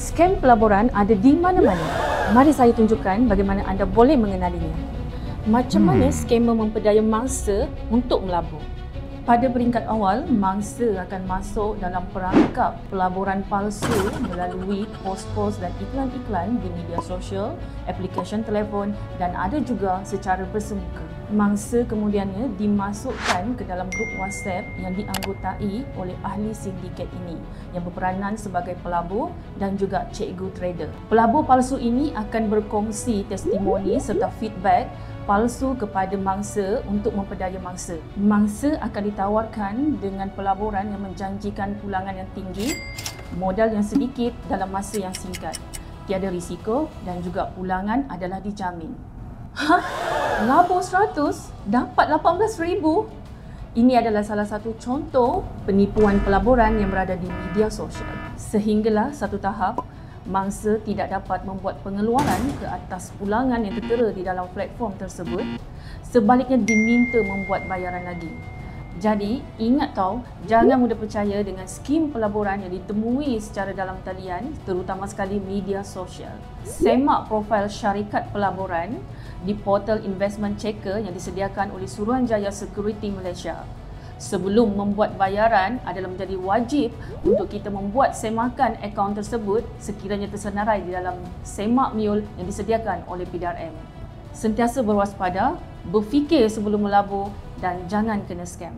Scam pelaburan ada di mana-mana. Mari saya tunjukkan bagaimana anda boleh mengenalinya. Macam mana skamer memperdaya mangsa untuk melabur? Pada peringkat awal, mangsa akan masuk dalam perangkap pelaburan palsu melalui pos-pos dan iklan-iklan di media sosial, aplikasi telefon dan ada juga secara bersemuka. Mangsa kemudiannya dimasukkan ke dalam grup WhatsApp yang dianggotai oleh ahli sindiket ini yang berperanan sebagai pelabur dan juga cikgu trader. Pelabur palsu ini akan berkongsi testimoni serta feedback palsu kepada mangsa untuk memperdaya mangsa. Mangsa akan ditawarkan dengan pelaburan yang menjanjikan pulangan yang tinggi, modal yang sedikit dalam masa yang singkat, tiada risiko dan juga pulangan adalah dijamin. Hah? Labur 100 dapat 18,000? Ini adalah salah satu contoh penipuan pelaburan yang berada di media sosial. Sehinggalah satu tahap, mangsa tidak dapat membuat pengeluaran ke atas pulangan yang tertera di dalam platform tersebut. Sebaliknya diminta membuat bayaran lagi. Jadi, ingat tau, jangan mudah percaya dengan skim pelaburan yang ditemui secara dalam talian, terutama sekali media sosial. Semak profil syarikat pelaburan di portal investment checker yang disediakan oleh Suruhanjaya Security Malaysia. Sebelum membuat bayaran adalah menjadi wajib untuk kita membuat semakan akaun tersebut sekiranya tersenarai di dalam semak miul yang disediakan oleh PDRM. Sentiasa berwaspada, berfikir sebelum melabur dan jangan kena scam.